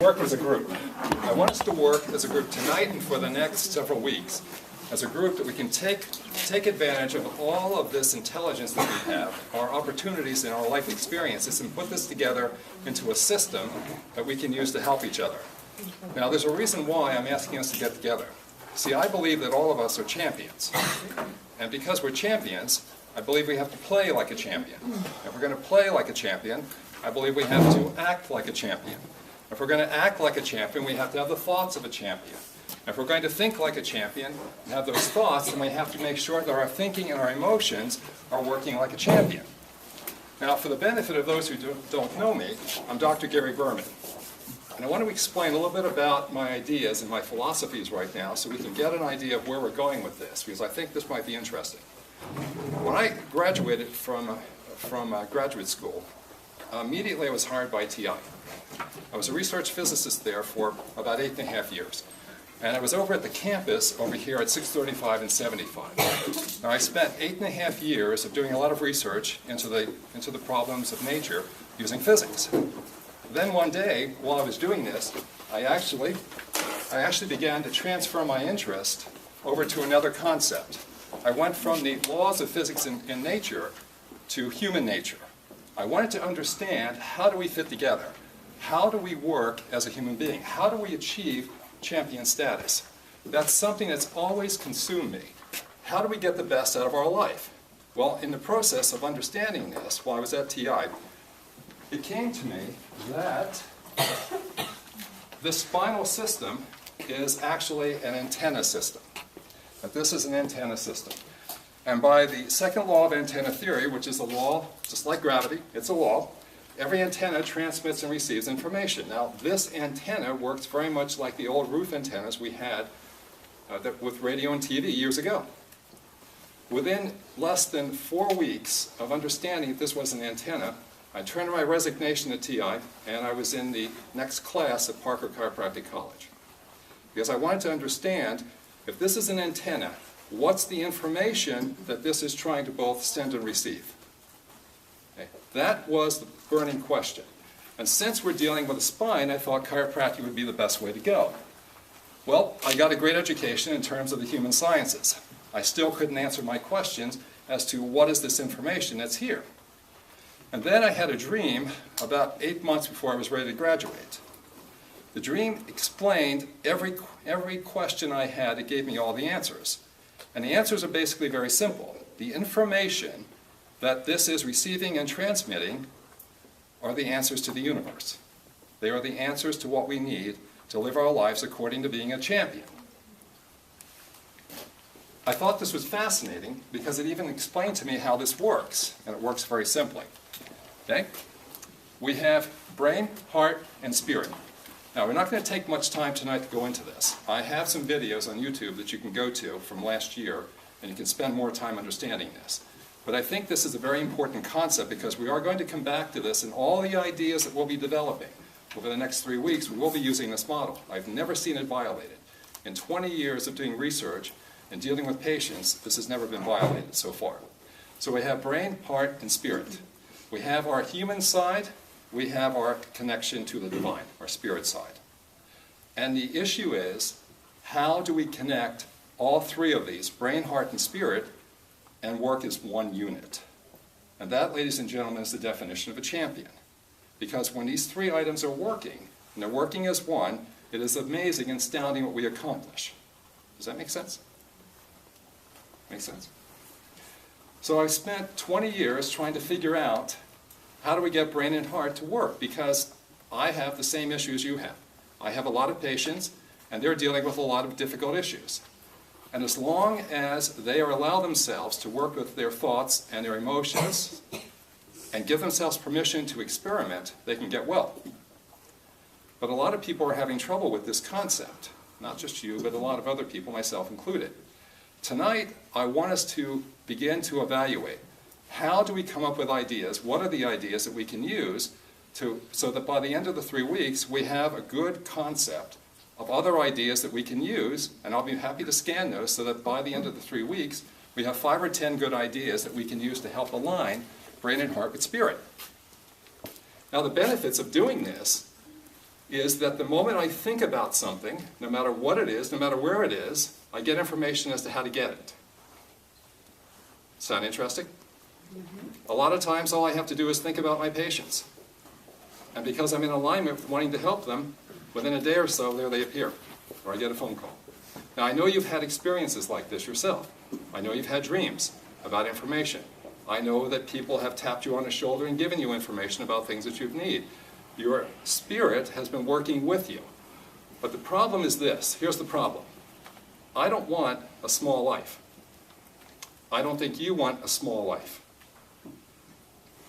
Work as a group. I want us to work as a group tonight and for the next several weeks as a group that we can take advantage of all of this intelligence that we have, our opportunities and our life experiences, and put this together into a system that we can use to help each other. Now, there's a reason why I'm asking us to get together. See, I believe that all of us are champions. And because we're champions, I believe we have to play like a champion. If we're going to play like a champion, I believe we have to act like a champion. If we're going to act like a champion, we have to have the thoughts of a champion. If we're going to think like a champion and have those thoughts, then we have to make sure that our thinking and our emotions are working like a champion. Now, for the benefit of those who don't know me, I'm Dr. Gary Berman. And I want to explain a little bit about my ideas and my philosophies right now so we can get an idea of where we're going with this, because I think this might be interesting. When I graduated from graduate school, immediately I was hired by TI. I was a research physicist there for about 8.5 years. And I was over at the campus over here at 635 and 75. Now, I spent 8.5 years of doing a lot of research into the problems of nature using physics. Then one day, while I was doing this, I actually began to transfer my interest over to another concept. I went from the laws of physics in nature to human nature. I wanted to understand, how do we fit together? How do we work as a human being? How do we achieve champion status? That's something that's always consumed me. How do we get the best out of our life? Well, in the process of understanding this, while I was at TI, it came to me that the spinal system is actually an antenna system. That this is an antenna system. And by the second law of antenna theory, which is a law, just like gravity, it's a law, every antenna transmits and receives information. Now, this antenna works very much like the old roof antennas we had with radio and TV years ago. Within less than 4 weeks of understanding that this was an antenna, I turned in my resignation at TI, and I was in the next class at Parker Chiropractic College. Because I wanted to understand, if this is an antenna, what's the information that this is trying to both send and receive? Okay. That was the burning question. And since we're dealing with the spine, I thought chiropractic would be the best way to go. Well, I got a great education in terms of the human sciences. I still couldn't answer my questions as to what is this information that's here. And then I had a dream about 8 months before I was ready to graduate. The dream explained every question I had. It gave me all the answers. And the answers are basically very simple. The information that this is receiving and transmitting are the answers to the universe. They are the answers to what we need to live our lives according to being a champion. I thought this was fascinating because it even explained to me how this works, and it works very simply. Okay? We have brain, heart, and spirit. Now, we're not going to take much time tonight to go into this. I have some videos on YouTube that you can go to from last year, and you can spend more time understanding this. But I think this is a very important concept because we are going to come back to this, and all the ideas that we'll be developing over the next 3 weeks, we will be using this model. I've never seen it violated. In 20 years of doing research and dealing with patients, this has never been violated so far. So we have brain, heart, and spirit. We have our human side. We have our connection to the divine, our spirit side. And the issue is, how do we connect all three of these, brain, heart, and spirit, and work as one unit? And that, ladies and gentlemen, is the definition of a champion. Because when these three items are working, and they're working as one, it is amazing and astounding what we accomplish. Does that make sense? Make sense? So I spent 20 years trying to figure out, how do we get brain and heart to work? Because I have the same issues you have. I have a lot of patients, and they're dealing with a lot of difficult issues. And as long as they allow themselves to work with their thoughts and their emotions and give themselves permission to experiment, they can get well. But a lot of people are having trouble with this concept. Not just you, but a lot of other people, myself included. Tonight, I want us to begin to evaluate, how do we come up with ideas? What are the ideas that we can use so that by the end of the 3 weeks, we have a good concept of other ideas that we can use, and I'll be happy to scan those so that by the end of the 3 weeks, we have 5 or 10 good ideas that we can use to help align brain and heart with spirit. Now, the benefits of doing this is that the moment I think about something, no matter what it is, no matter where it is, I get information as to how to get it. Sound interesting? A lot of times all I have to do is think about my patients. And because I'm in alignment with wanting to help them, within a day or so, there they appear, or I get a phone call. Now, I know you've had experiences like this yourself. I know you've had dreams about information. I know that people have tapped you on the shoulder and given you information about things that you need. Your spirit has been working with you. But the problem is this. Here's the problem. I don't want a small life. I don't think you want a small life.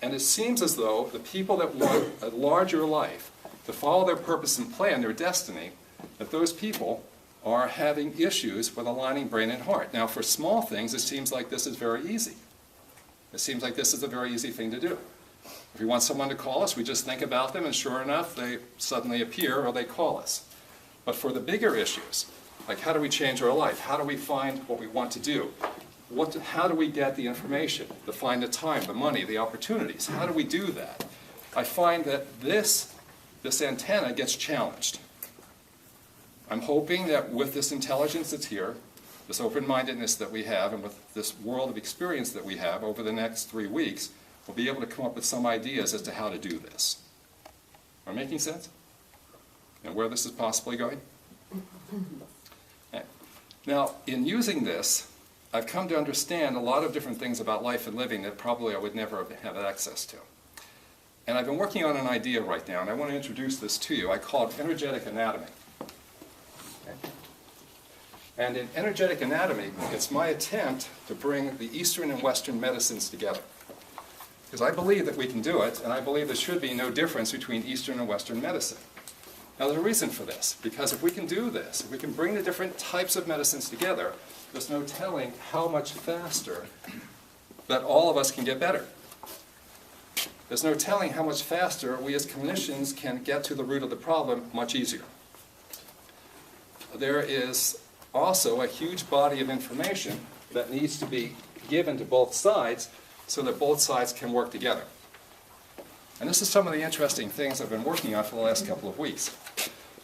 And it seems as though the people that want a larger life, to follow their purpose and plan, their destiny, that those people are having issues with aligning brain and heart. Now, for small things, it seems like this is very easy. It seems like this is a very easy thing to do. If we want someone to call us, we just think about them, and sure enough, they suddenly appear or they call us. But for the bigger issues, like how do we change our life? How do we find what we want to do? How do we get the information, to find the time, the money, the opportunities? How do we do that? I find that this antenna gets challenged. I'm hoping that with this intelligence that's here, this open-mindedness that we have, and with this world of experience that we have over the next 3 weeks, we'll be able to come up with some ideas as to how to do this. Am I making sense? And where this is possibly going? Okay. Now, in using this, I've come to understand a lot of different things about life and living that probably I would never have had access to. And I've been working on an idea right now, and I want to introduce this to you. I call it energetic anatomy. Okay. And in energetic anatomy, it's my attempt to bring the Eastern and Western medicines together. Because I believe that we can do it, and I believe there should be no difference between Eastern and Western medicine. Now, there's a reason for this, because if we can do this, if we can bring the different types of medicines together, there's no telling how much faster that all of us can get better. There's no telling how much faster we as clinicians can get to the root of the problem much easier. There is also a huge body of information that needs to be given to both sides so that both sides can work together. And this is some of the interesting things I've been working on for the last couple of weeks.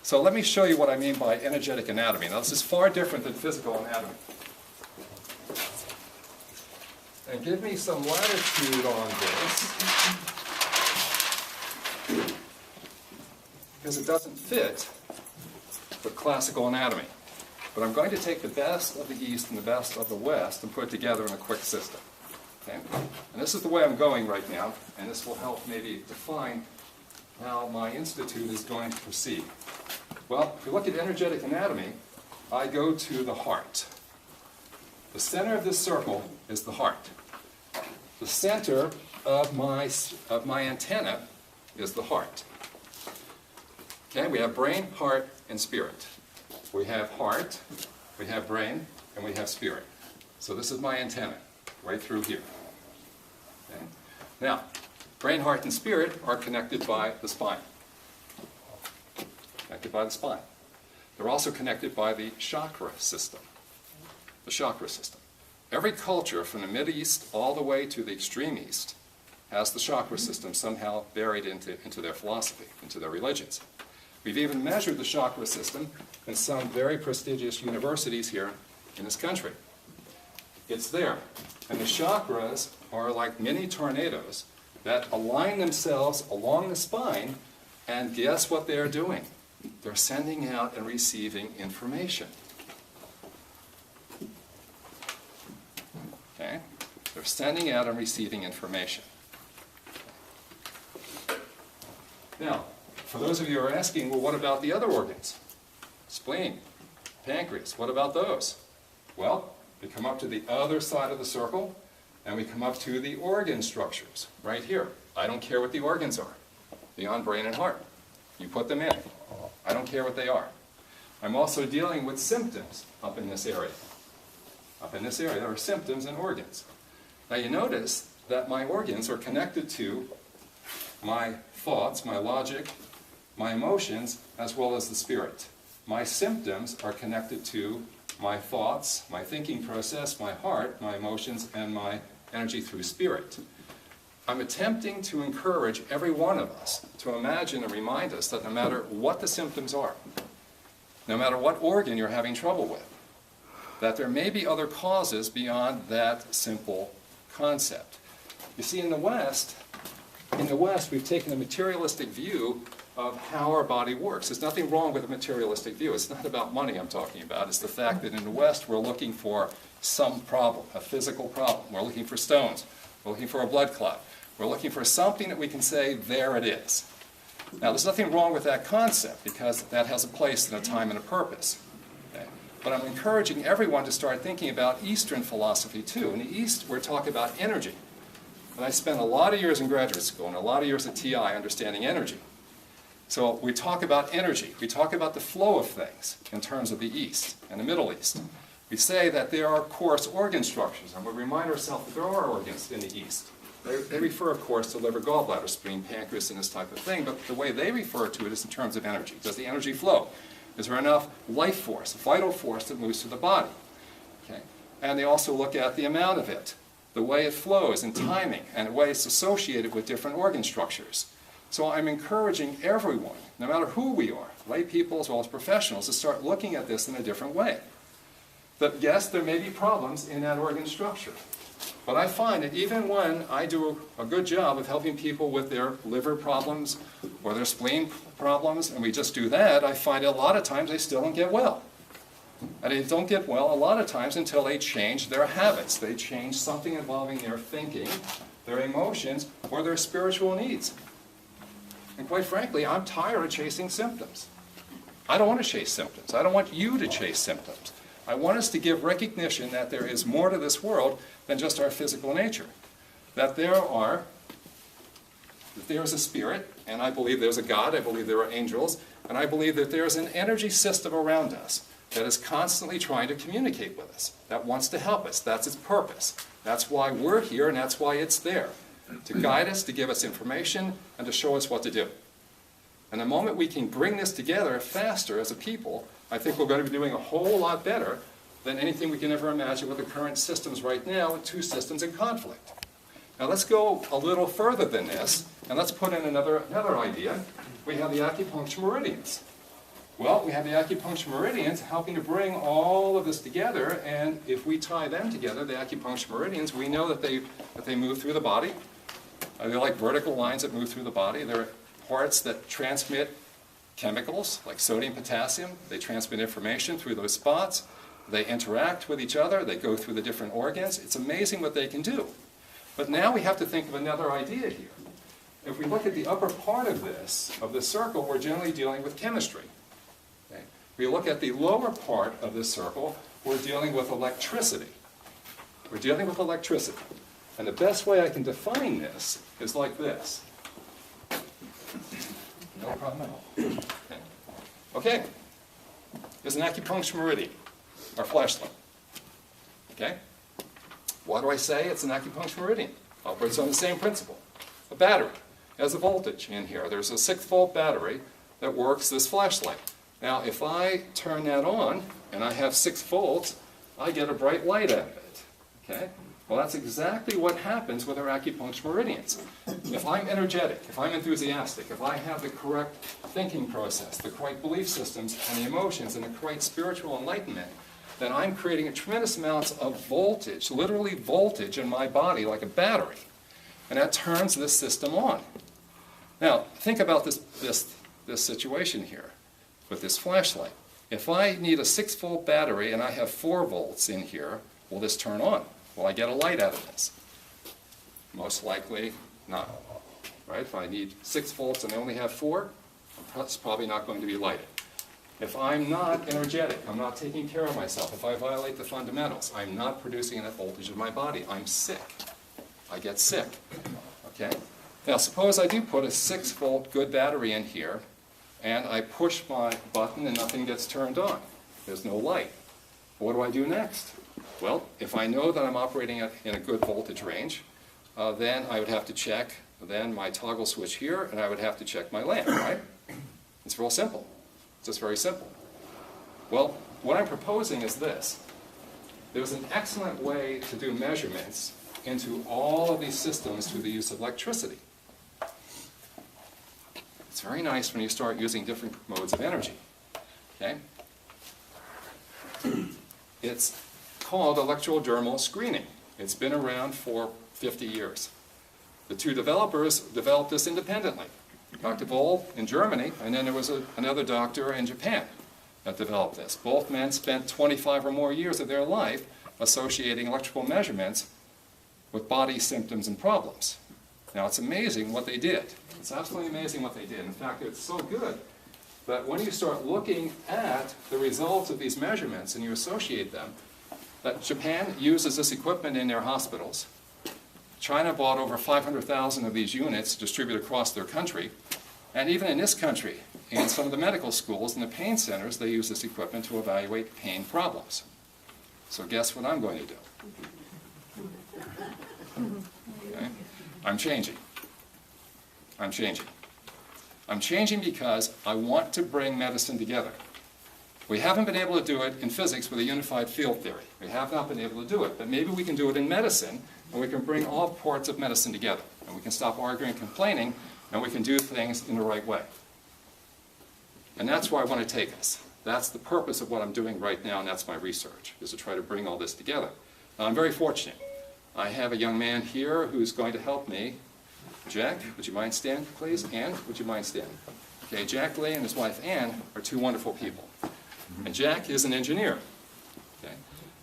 So let me show you what I mean by energetic anatomy. Now, this is far different than physical anatomy. And give me some latitude on this, because it doesn't fit with classical anatomy. But I'm going to take the best of the East and the best of the West and put it together in a quick system. Okay? And this is the way I'm going right now, and this will help maybe define how my institute is going to proceed. Well, if we look at energetic anatomy, I go to the heart. The center of this circle is the heart. The center of my antenna is the heart. Okay, we have brain, heart, and spirit. We have heart, we have brain, and we have spirit. So this is my antenna, right through here. Okay? Now, brain, heart, and spirit are connected by the spine. Connected by the spine. They're also connected by the chakra system. The chakra system. Every culture from the Mideast all the way to the extreme East has the chakra system somehow buried into their philosophy, into their religions. We've even measured the chakra system in some very prestigious universities here in this country. It's there. And the chakras are like mini tornadoes that align themselves along the spine, and guess what they're doing? They're sending out and receiving information. Okay? They're sending out and receiving information. Now, for those of you who are asking, well, what about the other organs? Spleen, pancreas, what about those? Well, we come up to the other side of the circle, and we come up to the organ structures, right here. I don't care what the organs are, beyond brain and heart. You put them in. I don't care what they are. I'm also dealing with symptoms up in this area. Up in this area, there are symptoms and organs. Now you notice that my organs are connected to my thoughts, my logic, my emotions, as well as the spirit. My symptoms are connected to my thoughts, my thinking process, my heart, my emotions, and my energy through spirit. I'm attempting to encourage every one of us to imagine and remind us that no matter what the symptoms are, no matter what organ you're having trouble with, that there may be other causes beyond that simple concept. You see, in the West, we've taken a materialistic view of how our body works. There's nothing wrong with a materialistic view. It's not about money I'm talking about. It's the fact that in the West we're looking for some problem, a physical problem. We're looking for stones. We're looking for a blood clot. We're looking for something that we can say, there it is. Now, there's nothing wrong with that concept because that has a place and a time and a purpose. Okay? But I'm encouraging everyone to start thinking about Eastern philosophy too. In the East, we're talking about energy. And I spent a lot of years in graduate school and a lot of years at TI understanding energy. So we talk about energy. We talk about the flow of things in terms of the East and the Middle East. We say that there are coarse organ structures, and we remind ourselves that there are organs in the East. They refer, of course, to liver, gallbladder, spleen, pancreas, and this type of thing, but the way they refer to it is in terms of energy. Does the energy flow? Is there enough life force, vital force that moves through the body? Okay. And they also look at the amount of it, the way it flows, and timing, and the way it's associated with different organ structures. So I'm encouraging everyone, no matter who we are, lay people as well as professionals, to start looking at this in a different way. That yes, there may be problems in that organ structure. But I find that even when I do a good job of helping people with their liver problems or their spleen problems, and we just do that, I find a lot of times they still don't get well. And they don't get well a lot of times until they change their habits. They change something involving their thinking, their emotions, or their spiritual needs. And quite frankly, I'm tired of chasing symptoms. I don't want to chase symptoms. I don't want you to chase symptoms. I want us to give recognition that there is more to this world than just our physical nature. That there is a spirit, and I believe there's a God, I believe there are angels, and I believe that there's an energy system around us that is constantly trying to communicate with us, that wants to help us. That's its purpose. That's why we're here, and that's why it's there. To guide us, to give us information, and to show us what to do. And the moment we can bring this together faster as a people, I think we're going to be doing a whole lot better than anything we can ever imagine with the current systems right now, with two systems in conflict. Now let's go a little further than this, and let's put in another idea. We have the acupuncture meridians. Well, we have the acupuncture meridians helping to bring all of this together, and if we tie them together, the acupuncture meridians, we know that they move through the body. They're like vertical lines that move through the body. They're parts that transmit chemicals like sodium, potassium. They transmit information through those spots. They interact with each other. They go through the different organs. It's amazing what they can do. But now we have to think of another idea here. If we look at the upper part of this circle, we're generally dealing with chemistry. Okay? If we look at the lower part of this circle, we're dealing with electricity. We're dealing with electricity. And the best way I can define this is like this. No problem at all. Okay. There's an acupuncture meridian, our flashlight. Okay? Why do I say it's an acupuncture meridian? Well, it's on the same principle. A battery has a voltage in here. There's a 6-volt battery that works this flashlight. Now, if I turn that on and I have 6 volts, I get a bright light out of it. Okay? Well, that's exactly what happens with our acupuncture meridians. If I'm energetic, if I'm enthusiastic, if I have the correct thinking process, the correct belief systems and the emotions and the correct spiritual enlightenment, then I'm creating a tremendous amounts of voltage, literally voltage in my body like a battery. And that turns this system on. Now, think about this situation here with this flashlight. If I need a 6-volt battery and I have 4 volts in here, will this turn on? Will I get a light out of this? Most likely not. Right? If I need 6 volts and I only have 4, it's probably not going to be lighted. If I'm not energetic, I'm not taking care of myself, if I violate the fundamentals, I'm not producing enough voltage in my body, I'm sick. I get sick. Okay? Now suppose I do put a 6-volt good battery in here, and I push my button and nothing gets turned on. There's no light. What do I do next? Well, if I know that I'm operating in a good voltage range, then I would have to check then my toggle switch here, and I would have to check my lamp, right? It's real simple. It's just very simple. Well, what I'm proposing is this. There's an excellent way to do measurements into all of these systems through the use of electricity. It's very nice when you start using different modes of energy. Okay? It's called electrodermal screening. It's been around for 50 years. The two developers developed this independently. Dr. Voll in Germany, and then there was another doctor in Japan that developed this. Both men spent 25 or more years of their life associating electrical measurements with body symptoms and problems. Now, it's amazing what they did. It's absolutely amazing what they did. In fact, it's so good that when you start looking at the results of these measurements and you associate them, that Japan uses this equipment in their hospitals. China bought over 500,000 of these units distributed across their country. And even in this country, in some of the medical schools and the pain centers, they use this equipment to evaluate pain problems. So guess what I'm going to do? Okay? I'm changing. I'm changing. I'm changing because I want to bring medicine together. We haven't been able to do it in physics with a unified field theory. We have not been able to do it. But maybe we can do it in medicine, and we can bring all parts of medicine together. And we can stop arguing and complaining, and we can do things in the right way. And that's where I want to take us. That's the purpose of what I'm doing right now, and that's my research, is to try to bring all this together. Now, I'm very fortunate. I have a young man here who's going to help me. Jack, would you mind standing, please? Ann, would you mind standing? Okay, Jack Lay and his wife Ann are two wonderful people. And Jack is an engineer. Okay?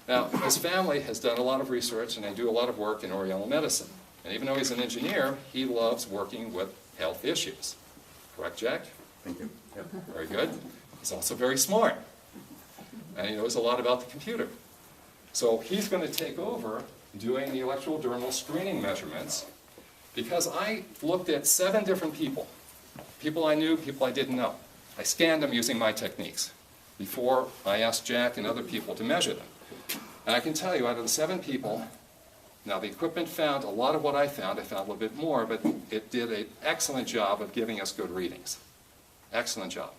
Now, his family has done a lot of research, and they do a lot of work in Oriental medicine. And even though he's an engineer, he loves working with health issues. Correct, Jack? Thank you. Yep, very good. He's also very smart. And he knows a lot about the computer. So he's going to take over doing the electrodermal screening measurements, because I looked at 7 different people. People I knew, people I didn't know. I scanned them using my techniques before I asked Jack and other people to measure them. And I can tell you, out of the 7 people, now the equipment found a lot of what I found a little bit more, but it did an excellent job of giving us good readings. Excellent job.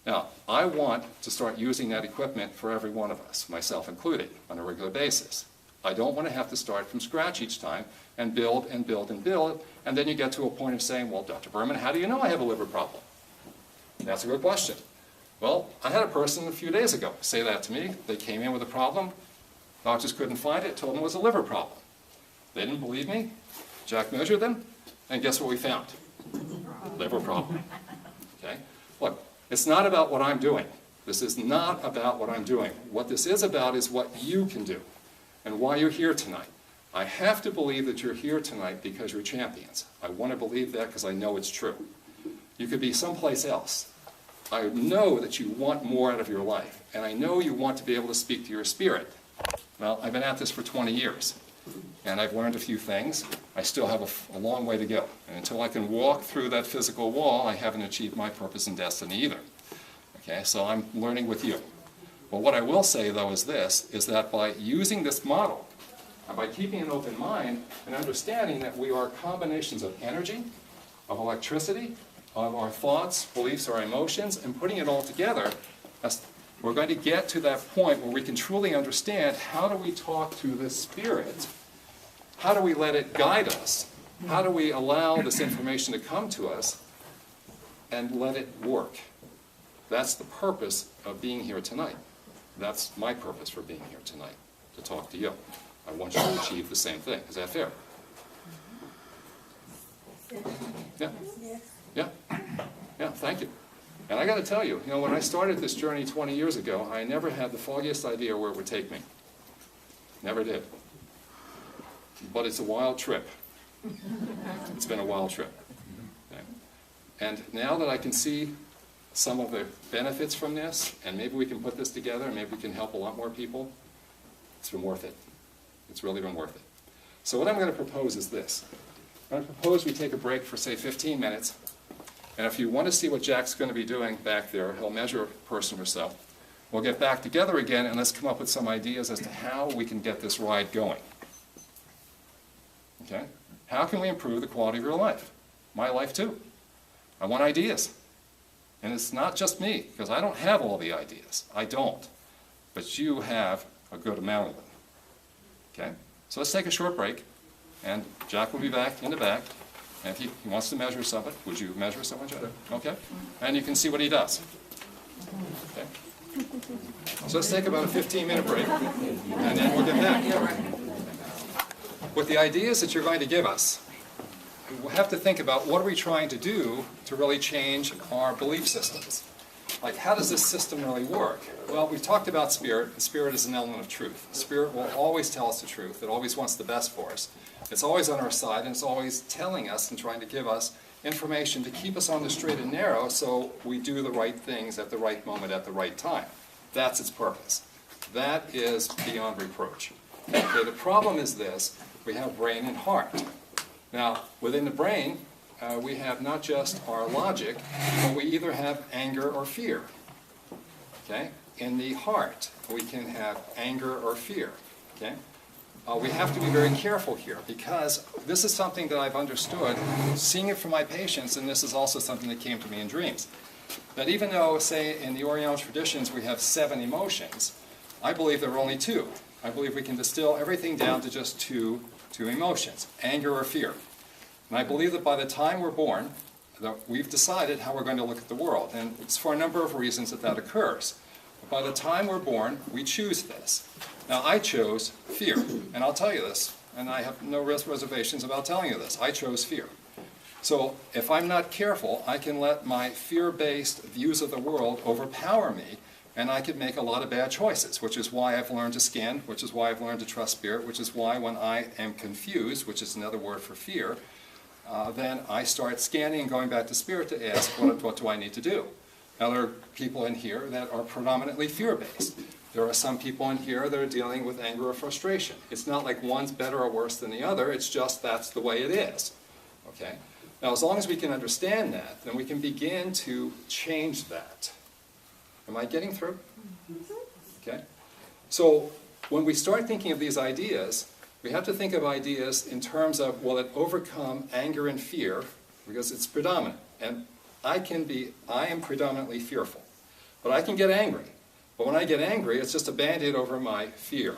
Now, I want to start using that equipment for every one of us, myself included, on a regular basis. I don't want to have to start from scratch each time and build and build and build, and then you get to a point of saying, well, Dr. Berman, how do you know I have a liver problem? That's a good question. Well, I had a person a few days ago say that to me. They came in with a problem. Doctors couldn't find it, told them it was a liver problem. They didn't believe me. Jack measured them, and guess what we found? Liver problem. Okay? Look, it's not about what I'm doing. This is not about what I'm doing. What this is about is what you can do and why you're here tonight. I have to believe that you're here tonight because you're champions. I want to believe that because I know it's true. You could be someplace else. I know that you want more out of your life, and I know you want to be able to speak to your spirit. Well, I've been at this for 20 years, and I've learned a few things. I still have a long way to go, and until I can walk through that physical wall, I haven't achieved my purpose and destiny either. Okay, so I'm learning with you. But what I will say, though, is this, is that by using this model, and by keeping an open mind and understanding that we are combinations of energy, of electricity, of our thoughts, beliefs, our emotions, and putting it all together, we're going to get to that point where we can truly understand how do we talk to this spirit, how do we let it guide us, how do we allow this information to come to us and let it work. That's the purpose of being here tonight. That's my purpose for being here tonight, to talk to you. I want you to achieve the same thing. Is that fair? Yeah? Yeah? Yeah, thank you. And I got to tell you, when I started this journey 20 years ago, I never had the foggiest idea where it would take me. Never did. But it's a wild trip. It's been a wild trip. Okay. And now that I can see some of the benefits from this, and maybe we can put this together, and maybe we can help a lot more people, it's been worth it. It's really been worth it. So what I'm going to propose is this. I'm going to propose we take a break for, say, 15 minutes. And if you want to see what Jack's going to be doing back there, he'll measure a person or so. We'll get back together again, and let's come up with some ideas as to how we can get this ride going. Okay? How can we improve the quality of your life? My life, too. I want ideas. And it's not just me, because I don't have all the ideas. I don't. But you have a good amount of them. Okay? So let's take a short break, and Jack will be back in the back. And if he wants to measure someone, would you measure someone, Jack? Okay. And you can see what he does. Okay. So let's take about a 15-minute break, and then we'll get back. With the ideas that you're going to give us, we'll have to think about what are we trying to do to really change our belief systems. Like, how does this system really work? Well, we've talked about spirit, and spirit is an element of truth. Spirit will always tell us the truth. It always wants the best for us. It's always on our side, and it's always telling us and trying to give us information to keep us on the straight and narrow so we do the right things at the right moment at the right time. That's its purpose. That is beyond reproach. Okay, the problem is this. We have brain and heart. Now, within the brain, we have not just our logic, but we either have anger or fear. Okay? In the heart, we can have anger or fear. Okay? We have to be very careful here because this is something that I've understood, seeing it from my patients, and this is also something that came to me in dreams. That even though, say, in the Oriental traditions we have 7 emotions, I believe there are only 2. I believe we can distill everything down to just two emotions, anger or fear. And I believe that by the time we're born, that we've decided how we're going to look at the world. And it's for a number of reasons that that occurs. But by the time we're born, we choose this. Now, I chose fear. And I'll tell you this, and I have no reservations about telling you this. I chose fear. So if I'm not careful, I can let my fear-based views of the world overpower me, and I could make a lot of bad choices, which is why I've learned to scan, which is why I've learned to trust spirit, which is why when I am confused, which is another word for fear, then I start scanning and going back to spirit to ask, what do I need to do? Now, there are people in here that are predominantly fear-based. There are some people in here that are dealing with anger or frustration. It's not like one's better or worse than the other, it's just that's the way it is. Okay? Now, as long as we can understand that, then we can begin to change that. Am I getting through? Okay? So, when we start thinking of these ideas, we have to think of ideas in terms of, will it overcome anger and fear, because it's predominant. And I am predominantly fearful. But I can get angry. But when I get angry, it's just a Band-Aid over my fear.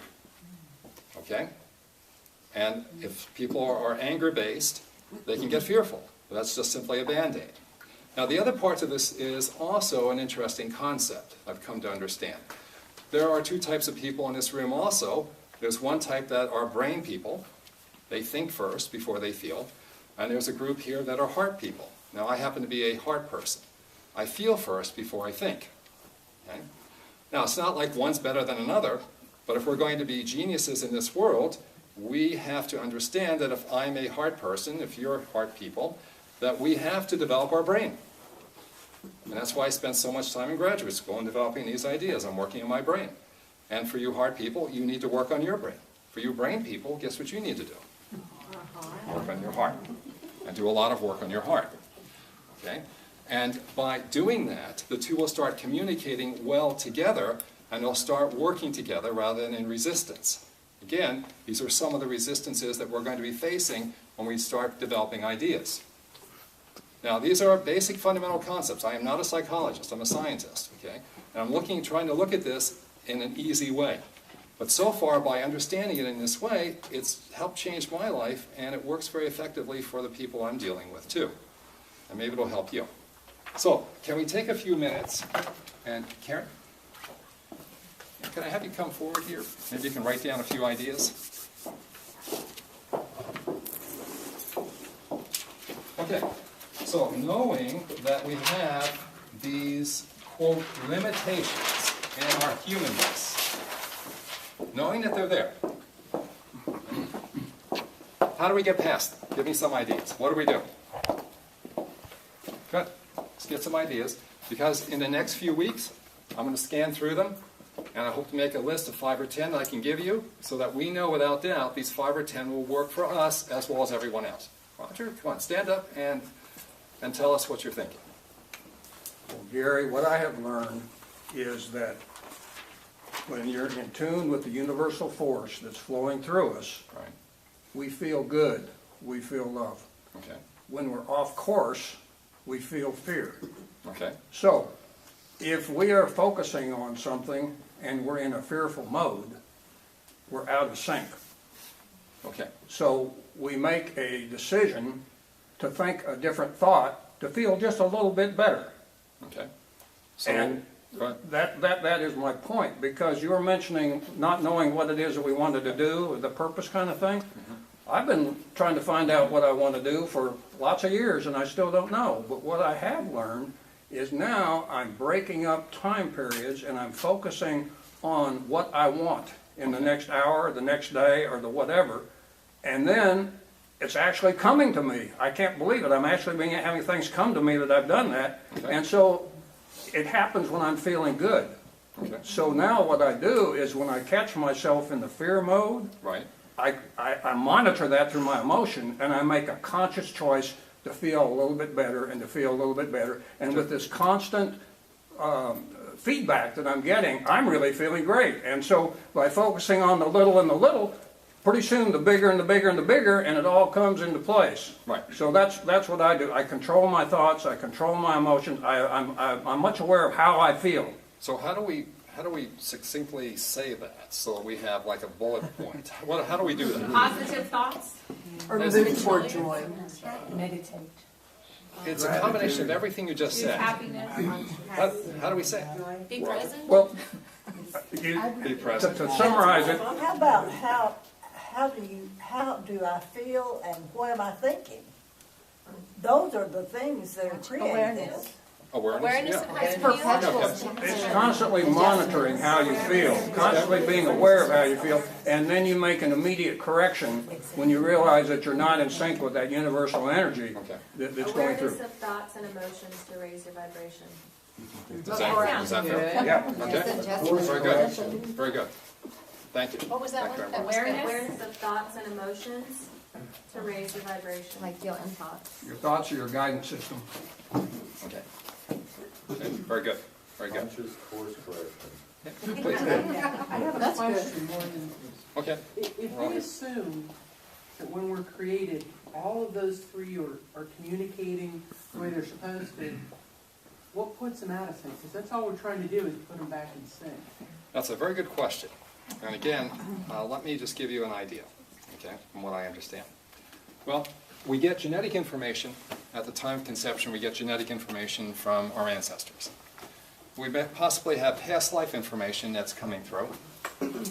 Okay? And if people are anger-based, they can get fearful. But that's just simply a Band-Aid. Now, the other part of this is also an interesting concept I've come to understand. There are 2 types of people in this room also. There's one type that are brain people. They think first before they feel. And there's a group here that are heart people. Now, I happen to be a heart person. I feel first before I think. Okay? Now, it's not like one's better than another, but if we're going to be geniuses in this world, we have to understand that if I'm a heart person, if you're heart people, that we have to develop our brain. And that's why I spent so much time in graduate school in developing these ideas. I'm working on my brain. And for you heart people, you need to work on your brain. For you brain people, guess what you need to do? Work on your heart. And do a lot of work on your heart. Okay? And by doing that, the 2 will start communicating well together, and they'll start working together rather than in resistance. Again, these are some of the resistances that we're going to be facing when we start developing ideas. Now, these are basic fundamental concepts. I am not a psychologist, I'm a scientist, okay? And I'm trying to look at this in an easy way. But so far, by understanding it in this way, it's helped change my life, and it works very effectively for the people I'm dealing with, too. And maybe it'll help you. So, can we take a few minutes, and Karen, can I have you come forward here? Maybe you can write down a few ideas. Okay, so knowing that we have these, quote, limitations in our humanness, knowing that they're there, how do we get past them? Give me some ideas. What do we do? Good. Let's get some ideas, because in the next few weeks, I'm going to scan through them, and I hope to make a list of 5 or 10 that I can give you, so that we know without doubt these 5 or 10 will work for us as well as everyone else. Roger, come on, stand up and tell us what you're thinking. Well, Gary, what I have learned is that when you're in tune with the universal force that's flowing through us, Right. we feel good, we feel love. Okay. When we're off course, we feel fear. Okay. So, if we are focusing on something and we're in a fearful mode, we're out of sync. Okay. So we make a decision to think a different thought to feel just a little bit better. Okay. So, And go ahead. that is my point, because you were mentioning not knowing what it is that we wanted to do, or the purpose kind of thing. I've been trying to find out what I want to do for lots of years, and I still don't know. But what I have learned is now I'm breaking up time periods, and I'm focusing on what I want in the next hour, the next day, or the whatever. And then it's actually coming to me. I can't believe it. I'm actually having things come to me that I've done that. Okay. And so it happens when I'm feeling good. Okay. So now what I do is when I catch myself in the fear mode, Right. I monitor that through my emotion, and I make a conscious choice to feel a little bit better and to feel a little bit better. And with this constant feedback that I'm getting, I'm really feeling great. And so by focusing on the little and the little, pretty soon the bigger and the bigger and the bigger, and it all comes into place. Right. So that's what I do. I control my thoughts. I control my emotions. I'm much aware of how I feel. So how do we succinctly say that so that we have like a bullet point? How do we do that? Positive thoughts? Or Yes. move toward joy. Meditate. It's a combination of everything you just Choose said. happiness. How do we say it? Be present? Well, Be present. to summarize it, How about how do I feel and what am I thinking? Those are the things that are creating this. Awareness Yeah. of how you feel. Okay. it's constantly monitoring how you feel, constantly being aware of how you feel, and then you make an immediate correction when you realize that you're not in sync with that universal energy Okay. that's going through. Awareness of thoughts and emotions to raise your vibration. Is that fair? Yeah. Okay. Very good. Very good. Thank you. What was that Thank you one? very much. Awareness? Awareness of thoughts and emotions to raise your vibration. Like your own thoughts. Your thoughts are your guidance system. Okay. Okay. Very good. Very good. Conscious course correction. I have a That's question more than, Okay. if we assume that when we're created, all of those three are communicating the way they're supposed to, what puts them out of sync? Because that's all we're trying to do is put them back in sync. That's a very good question. And again, let me just give you an idea, okay, from what I understand. Well, we get genetic information at the time of conception. We get genetic information from our ancestors. We may possibly have past life information that's coming through.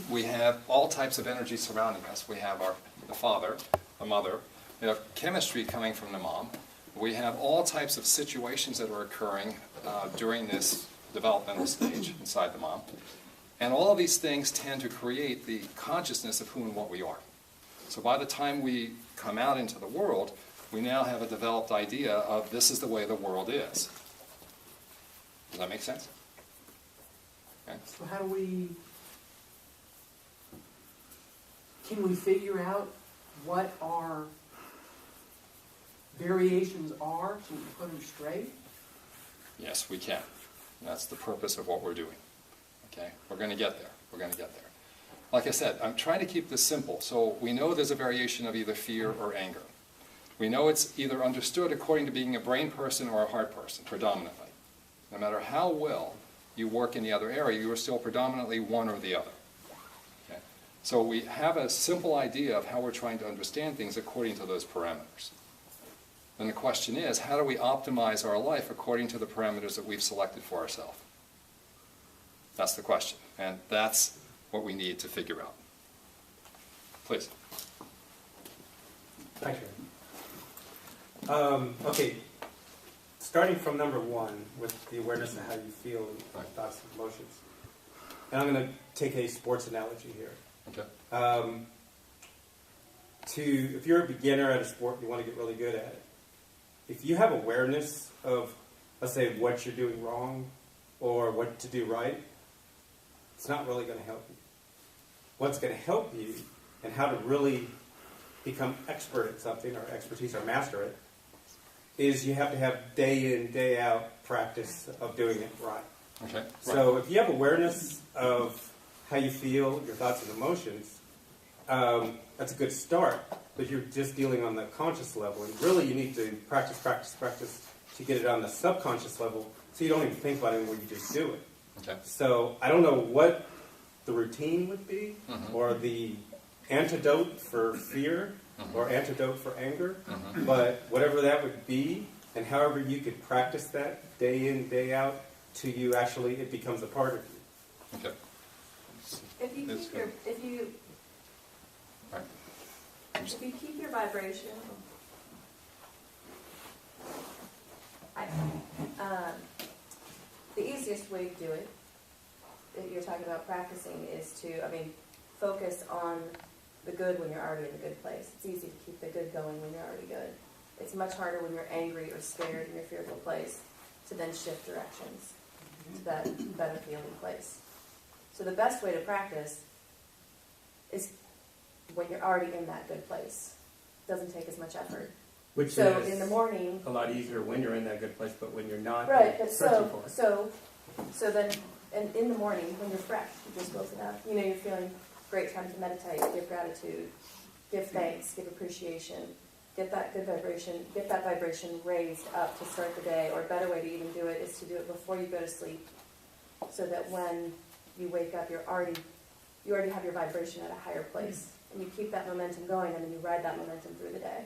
We have all types of energy surrounding us. We have the father, the mother. We have chemistry coming from the mom. We have all types of situations that are occurring during this developmental stage inside the mom. And all of these things tend to create the consciousness of who and what we are. So by the time we come out into the world, we now have a developed idea of this is the way the world is. Does that make sense? Okay. So can we figure out what our variations are so we can put them straight? Yes, we can. That's the purpose of what we're doing. Okay? We're going to get there. We're going to get there. Like I said, I'm trying to keep this simple. So we know there's a variation of either fear or anger. We know it's either understood according to being a brain person or a heart person, predominantly. No matter how well you work in the other area, you are still predominantly one or the other. Okay? So we have a simple idea of how we're trying to understand things according to those parameters. Then the question is, how do we optimize our life according to the parameters that we've selected for ourselves? That's the question, and that's what we need to figure out. Please. Thank you. Okay, starting from number one with the awareness of how you feel and thoughts and emotions. And I'm going to take a sports analogy here. Okay. If you're a beginner at a sport and you want to get really good at it, if you have awareness of, let's say, what you're doing wrong or what to do right, it's not really going to help you. What's going to help you and how to really become expert at something or expertise or master it is you have to have day in, day out practice of doing it right. Okay. So if you have awareness of how you feel, your thoughts and emotions, that's a good start, but you're just dealing on the conscious level. And really you need to practice to get it on the subconscious level so you don't even think about it anymore, you just do it. Okay. So I don't know what the routine would be or the antidote for fear or antidote for anger, but whatever that would be, and however you could practice that day in, day out, till you actually, it becomes a part of you. Okay. If you That's keep your, good. Right. if you keep your vibration, the easiest way to do it, if you're talking about practicing, is to, focus on the good when you're already in a good place. It's easy to keep the good going when you're already good. It's much harder when you're angry or scared in your fearful place to then shift directions to that better feeling place. So the best way to practice is when you're already in that good place. It doesn't take as much effort. Which So is in the morning, a lot easier when you're in that good place, but when you're not, right, you're but searching for it. so then, and in the morning, when you're fresh, you just woken up, you're feeling great, time to meditate, give gratitude, give thanks, give appreciation, get that good vibration, get that vibration raised up to start the day, or a better way to even do it is to do it before you go to sleep, so that when you wake up, you already have your vibration at a higher place, and you keep that momentum going, and then you ride that momentum through the day.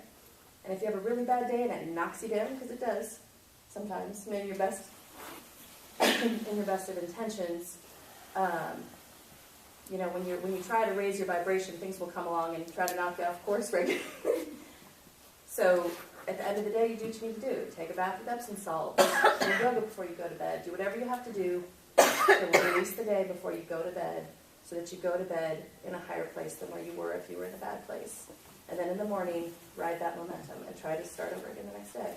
And if you have a really bad day and it knocks you down, because it does sometimes, maybe your best, in your best of intentions, when you try to raise your vibration, things will come along and try to knock you off course regularly. So at the end of the day, you do what you need to do. Take a bath with Epsom salt, do yoga before you go to bed, do whatever you have to do to release the day before you go to bed, so that you go to bed in a higher place than where you were if you were in a bad place. And then in the morning, ride that momentum and try to start over again the next day.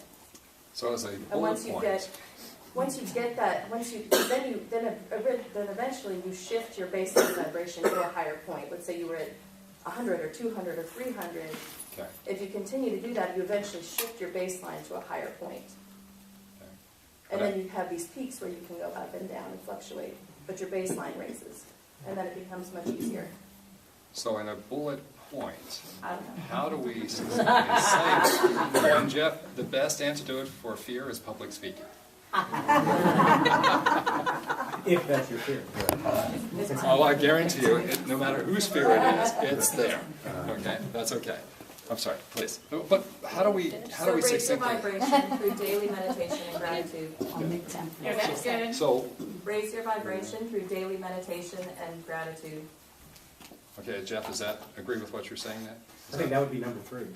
So as a And bullet once you point, get that, then eventually you shift your baseline vibration to a higher point. Let's say you were at 100 or 200 or 300. okay, If you continue to do that, you eventually shift your baseline to a higher point. okay. And then you have these peaks where you can go up and down and fluctuate, but your baseline raises. And then it becomes much easier. So in a bullet point, I don't know. how do we say, when Jeff, the best antidote for fear is public speaking? If that's your fear. Oh, I guarantee you, no matter whose fear it is, it's there. Okay, that's okay. I'm sorry, please. But how do we So raise your succinctly? vibration through daily meditation and gratitude. That's good. So, Raise your vibration through daily meditation and gratitude. okay, Jeff, does that agree with what you're saying then? I think that would be number 3.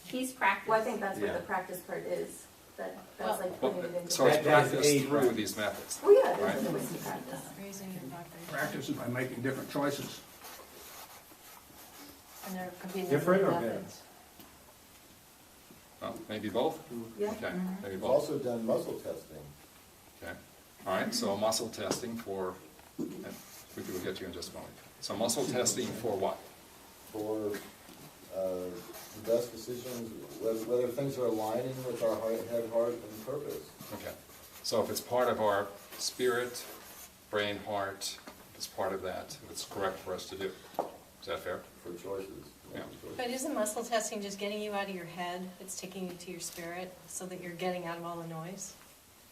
He's practiced. Well, I think that's what Yeah. the practice part is. That's like Well, putting it into. so it's That is practice a through practice. these methods. Well, yeah, Right. there's other ways to practice. Raising your vibration. Practice by making different choices. And there could be Different or methods. Well, maybe both? Yeah. Okay, maybe We've both. also done muscle testing. Okay. All right, so muscle testing for, and we will get to you in just a moment. So muscle testing for what? For the best decisions, whether things are aligning with our head, heart, and purpose. Okay. So if it's part of our spirit, brain, heart, if it's part of that, if it's correct for us to do. Is that fair? For choices. Yeah. But isn't muscle testing just getting you out of your head? It's taking you to your spirit so that you're getting out of all the noise?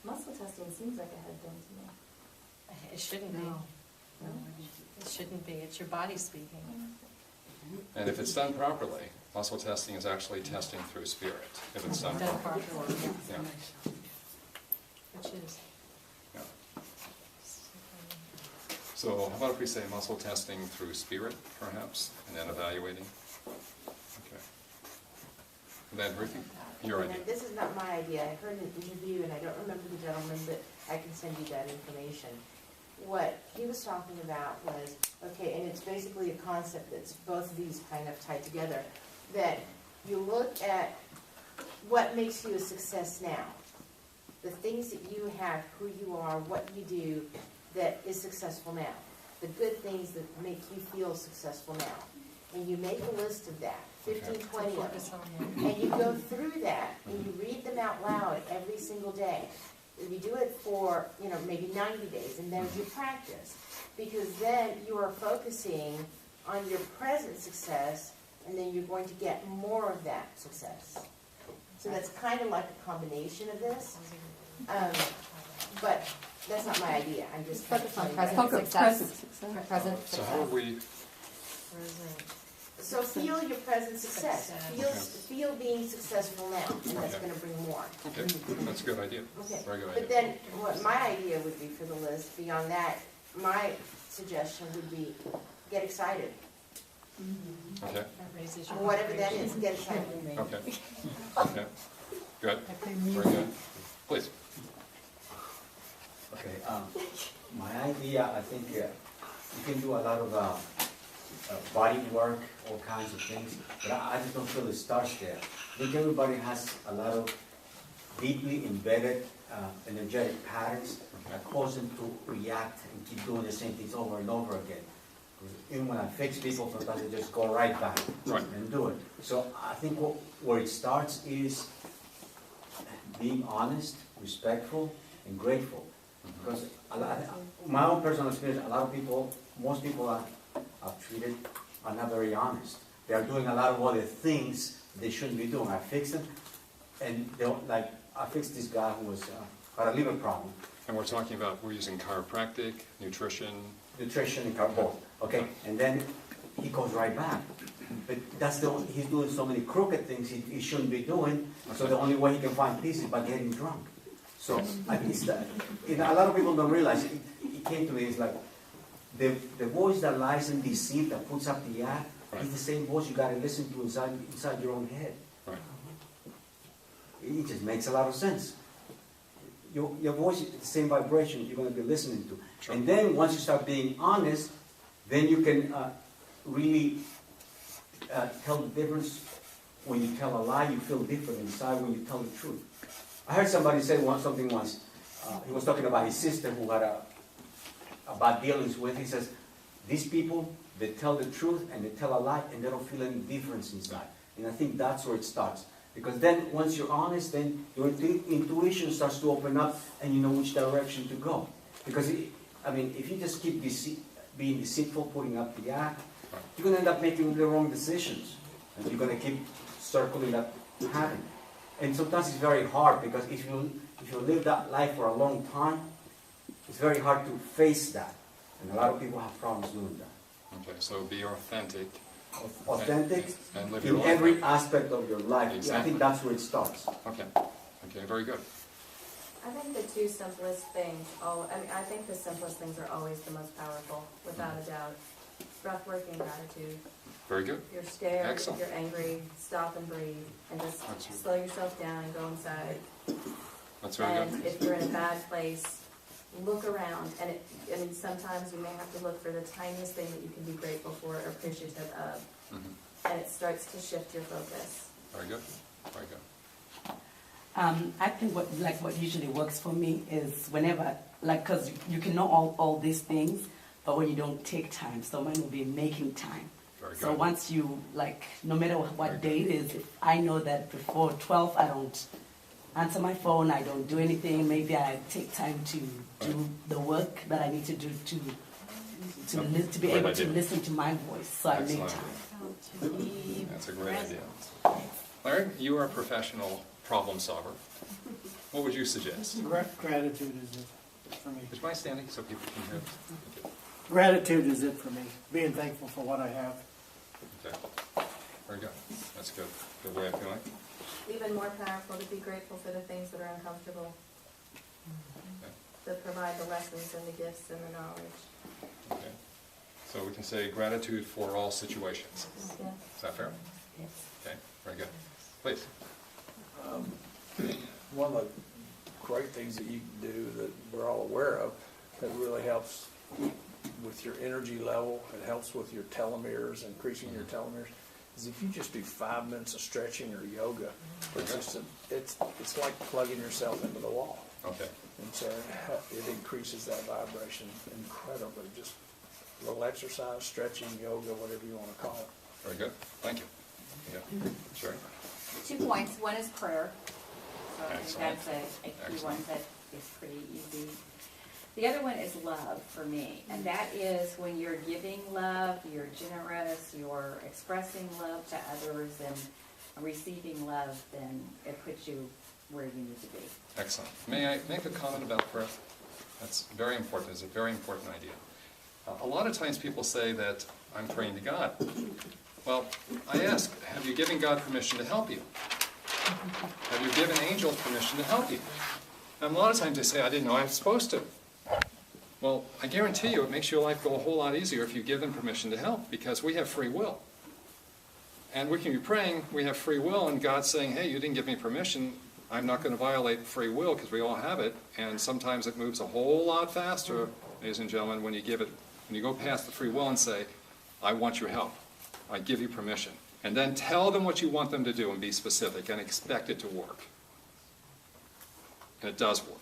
Muscle testing seems like a head thing to me. It shouldn't be. No. It shouldn't be. It's your body speaking. And if it's done properly, muscle testing is actually testing through spirit, if it's done Done properly. properly, Yeah. which is. Yeah. So how about if we say muscle testing through spirit, perhaps, and then evaluating? Okay. And then Ruthie, your idea. This is not my idea. I heard an interview, and I don't remember the gentleman, but I can send you that information. What he was talking about was, okay, and it's basically a concept that's both of these kind of tied together, that you look at what makes you a success now. The things that you have, who you are, what you do that is successful now. The good things that make you feel successful now. And you make a list of that, 15, 20 of them. Focus on that. And you go through that, and you read them out loud every single day. You do it for, maybe 90 days, and then you practice. Because then you are focusing on your present success, and then you're going to get more of that success. So that's kind of like a combination of this. But that's not my idea. I'm just trying to Focus on tell you present that. success. Present So how do success. we, Present. So feel your present success. Feel being successful now, and that's Okay. gonna bring more. Okay, that's a good idea. Okay. Very good But idea. then, what my idea would be for the list, beyond that, my suggestion would be, get excited. Okay, That raises your Whatever that vibration. is, get excited. okay, okay, good, very good. Please. Okay, my idea, I think you can do a lot of body work, all kinds of things, but I just don't feel it starts there. I think everybody has a lot of deeply embedded energetic patterns that cause them to react and keep doing the same things over and over again. Even when I fix people, sometimes they just go right back Right. and do it. So I think where it starts is being honest, respectful, and grateful. Because my own personal experience, a lot of people, most people I've treated are not very honest. They are doing a lot of other things they shouldn't be doing. I fix them, and they don't, like, I fixed this guy who was got a liver problem. And we're talking about, we're using chiropractic, nutrition. Nutrition and carbo. Okay, and then he goes right back. But that's he's doing so many crooked things he shouldn't be doing, so the only way he can find peace is by getting drunk. So it's that, a lot of people don't realize, it came to me, it's like, the voice that lies in deceit, that puts up the act, Right. is the same voice you gotta listen to inside your own head. Right. It just makes a lot of sense. Your voice is the same vibration you're going to be listening to. Sure. And then once you start being honest, then you can really tell the difference. When you tell a lie, you feel different inside when you tell the truth. I heard somebody say something once. He was talking about his sister who had a bad dealings with. He says, these people, they tell the truth and they tell a lie and they don't feel any difference inside. And I think that's where it starts. Because then, once you're honest, then your intuition starts to open up and you know which direction to go. Because, if you just keep being deceitful, putting up the act, you're going to end up making the wrong decisions. And you're going to keep circling that pattern. And sometimes it's very hard because if you live that life for a long time, it's very hard to face that. And a lot of people have problems doing that. Okay, so be authentic. Authentic And live in your life. every aspect of your life. Exactly. I think that's where it starts. Okay, okay, very good. I think the two simplest things, I think the simplest things are always the most powerful, without a doubt. Breath work and gratitude. Very good. If you're scared, Excellent. if you're angry, stop and breathe, and just That's right. slow yourself down and go inside. That's very And good. if you're in a bad place, look around, and sometimes you may have to look for the tiniest thing that you can be grateful for or appreciative of, Mhm. and it starts to shift your focus. Very good, very good. I think what usually works for me is whenever, because you can know all these things, but when you don't take time, someone will be making time. Very So good. once you, no matter what Very day it is, if I know that before 12 I don't answer my phone, I don't do anything, maybe I take time to do the work that I need to do to be Great able to idea. listen to my voice, so I make Excellent. time. That's a great idea. Larry, you are a professional problem solver. What would you suggest? Gratitude is it for me. Would you mind standing so people can hear? Thank you. Gratitude is it for me. Being thankful for what I have. Okay, very good. That's good. Good way of feeling. Even more powerful to be grateful for the things that are uncomfortable, Okay. that provide the lessons and the gifts and the knowledge. Okay. So we can say gratitude for all situations. Yeah. Is that fair? Yes. Okay, very good. Please. One of the great things that you can do that we're all aware of that really helps with your energy level, it helps with your telomeres, increasing your telomeres, is if you just do 5 minutes of stretching or yoga. It's like plugging yourself into the wall. Okay. And so it increases that vibration incredibly. Just a little exercise, stretching, yoga, whatever you want to call it. Very good. Thank you. Yeah. Sure. 2 points. One is prayer. So I think Excellent. that's a key Excellent. one that is pretty easy. The other one is love for me, and that is when you're giving love, you're generous, you're expressing love to others and receiving love, then it puts you where you need to be. Excellent. May I make a comment about prayer? That's very important. It's a very important idea. A lot of times people say that I'm praying to God. Well, I ask, have you given God permission to help you? Have you given angels permission to help you? And a lot of times they say, I didn't know I was supposed to. Well, I guarantee you it makes your life go a whole lot easier if you give them permission to help, because we have free will. And we can be praying, we have free will, and God's saying, hey, you didn't give me permission, I'm not going to violate free will, because we all have it, and sometimes it moves a whole lot faster, ladies and gentlemen, when you give it, when you go past the free will and say, I want your help, I give you permission. And then tell them what you want them to do and be specific and expect it to work. And it does work.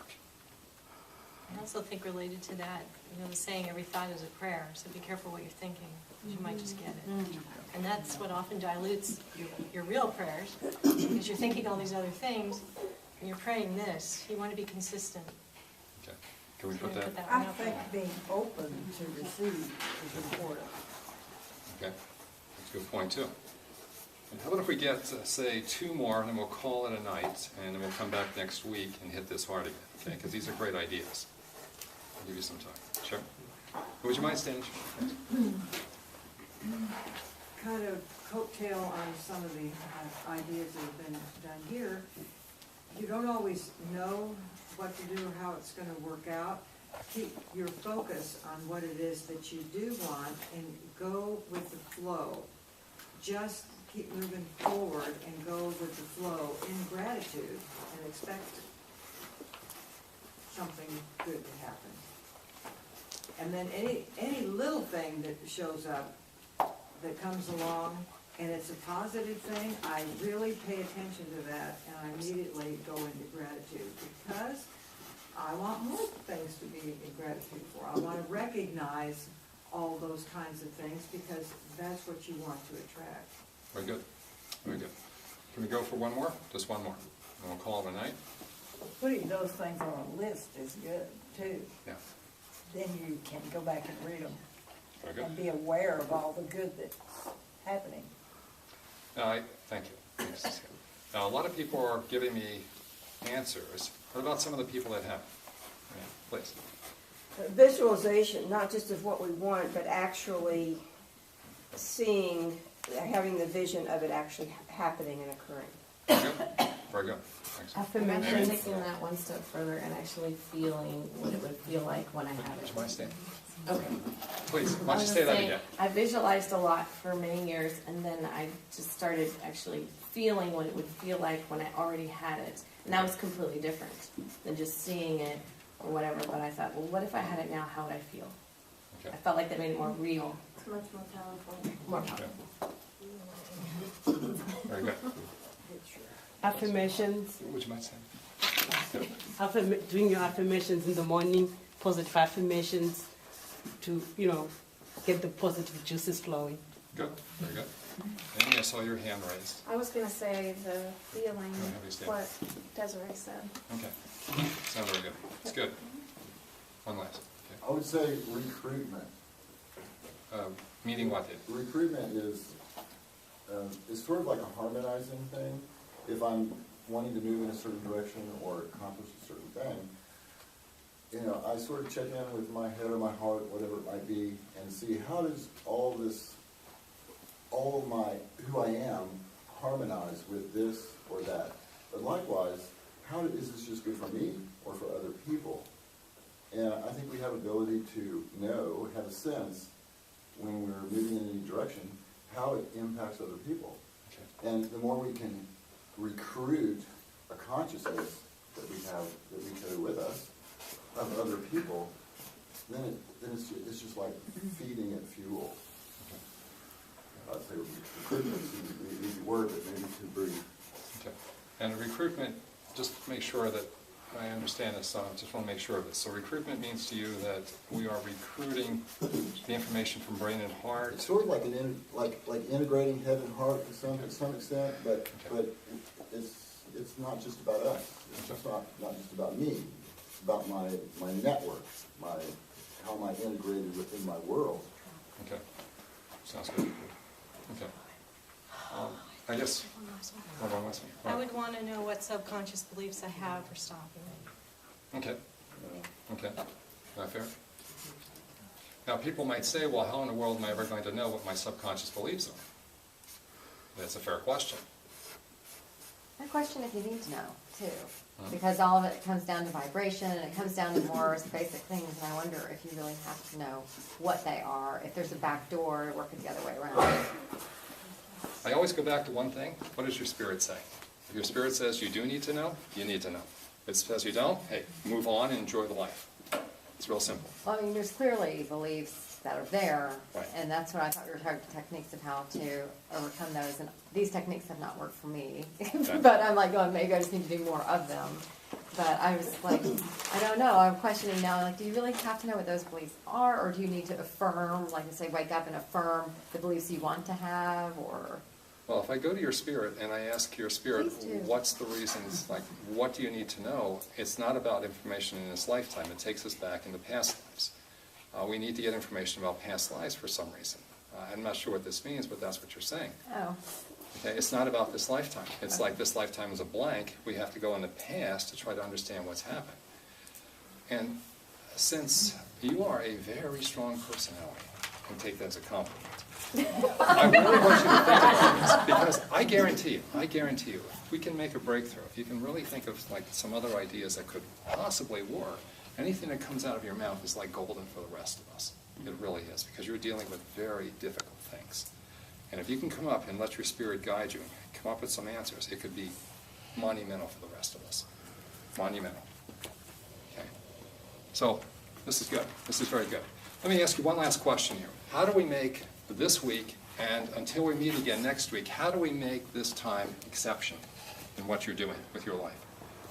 I also think related to that, the saying, every thought is a prayer, so be careful what you're thinking, because you might just get it. And that's what often dilutes your real prayers, because you're thinking all these other things, and you're praying this. You want to be consistent. Okay. Can we So put that? I think being open to receive is important. Okay. That's a good point, too. And how about if we get, say, 2 more, and then we'll call it a night, and then we'll come back next week and hit this hard again, okay? Because these are great ideas. I'll give you some time. Sure. Would you mind standing? Kind of coattail on some of the ideas that have been done here. You don't always know what to do or how it's going to work out. Keep your focus on what it is that you do want and go with the flow. Just keep moving forward and go with the flow in gratitude and expect something good to happen. And then any little thing that shows up that comes along and it's a positive thing, I really pay attention to that and I immediately go into gratitude because I want more things to be in gratitude for. I want to recognize all those kinds of things because that's what you want to attract. Very good. Very good. Can we go for one more? Just one more. And we'll call it a night. Putting those things on a list is good, too. Yeah. Then you can go back and read them Very good. and be aware of all the good that's happening. Thank you. Thanks. Now, a lot of people are giving me answers. What about some of the people that haven't? Yeah, please. Visualization, not just of what we want, but actually seeing, having the vision of it actually happening and occurring. Very good. Very good. Thanks. Affirmation, taking that one step further and actually feeling what it would feel like when I have it. Would you mind staying? Okay. Please, why don't you say that again? I visualized a lot for many years, and then I just started actually feeling what it would feel like when I already had it. And that was completely different than just seeing it or whatever. But I thought, well, what if I had it now? How would I feel? Okay. I felt like that made it more real. It's much more powerful. More powerful. Very good. Affirmations. Would you mind saying? Doing your affirmations in the morning, positive affirmations to, get the positive juices flowing. Good. Very good. Amy, I saw your hand raised. I was going to say the feeling, Have you stand? what Desiree said. Okay. Sounds very good. It's good. One last. I would say recruitment. Okay. Meaning what? Recruitment is sort of like a harmonizing thing. If I'm wanting to move in a certain direction or accomplish a certain thing, I sort of check in with my head or my heart, whatever it might be, and see how does all of my, who I am, harmonize with this or that. But likewise, is this just good for me or for other people? And I think we have ability to know, have a sense, when we're moving in any direction, how it impacts other people. Okay. And the more we can recruit a consciousness that we carry with us of other people, then it's just like feeding it fuel. Okay. I'd say recruitment seems to be an easy word, but maybe too brief. Okay. And recruitment, just make sure that I understand this, so I just want to make sure of this. So recruitment means to you that we are recruiting the information from brain and heart. It's sort of like like integrating head and heart to some extent, but it's not just about us. It's just not just about me. It's about my network, how am I integrated within my world. Okay. Sounds good. Okay. I guess. I would want to know what subconscious beliefs I have for stopping it. Okay. Okay. Not fair? Now, people might say, well, how in the world am I ever going to know what my subconscious beliefs are? That's a fair question. I question if you need to know, too. Because all of it comes down to vibration, and it comes down to more basic things, and I wonder if you really have to know what they are, if there's a back door, work it the other way around. I always go back to one thing. What does your spirit say? If your spirit says you do need to know, you need to know. If it says you don't, hey, move on and enjoy the life. It's real simple. Well, I mean, there's clearly beliefs that are there, Right. and that's what I thought we were talking techniques of how to overcome those, and these techniques have not worked for me. But I'm like, oh, maybe I just need to do more of them. But I was like, I don't know, I'm questioning now, like, do you really have to know what those beliefs are, or do you need to affirm, like to say, wake up and affirm the beliefs you want to have, or? Well, if I go to your spirit and I ask your spirit, Please do. what's the reasons, like, what do you need to know? It's not about information in this lifetime. It takes us back into past lives. We need to get information about past lives for some reason. I'm not sure what this means, but that's what you're saying. Oh. Okay, it's not about this lifetime. It's like this lifetime is a blank. We have to go in the past to try to understand what's happened. And since you are a very strong personality, and take that as a compliment, I really want you to think about this, because I guarantee you, if we can make a breakthrough, if you can really think of like some other ideas that could possibly work, anything that comes out of your mouth is like golden for the rest of us. It really is, because you're dealing with very difficult things. And if you can come up and let your spirit guide you, come up with some answers, it could be monumental for the rest of us. Monumental. Okay. So, this is good. This is very good. Let me ask you one last question here. How do we make this week, and until we meet again next week, how do we make this time exceptional in what you're doing with your life?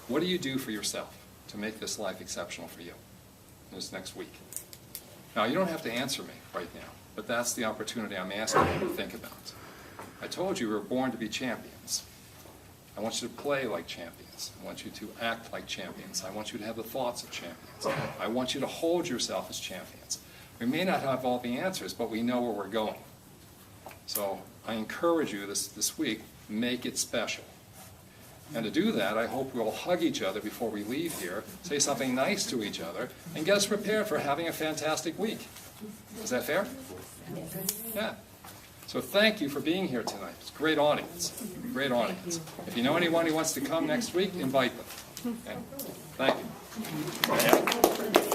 What do you do for yourself to make this life exceptional for you this next week? Now, you don't have to answer me right now, but that's the opportunity I'm asking you to think about. I told you we were born to be champions. I want you to play like champions. I want you to act like champions. I want you to have the thoughts of champions. I want you to hold yourself as champions. We may not have all the answers, but we know where we're going. So I encourage you this week, make it special. And to do that, I hope we'll hug each other before we leave here, say something nice to each other, and get us prepared for having a fantastic week. Is that fair? Yeah. So thank you for being here tonight. It's a great audience. Great audience. If you know anyone who wants to come next week, invite them. Okay? Thank you.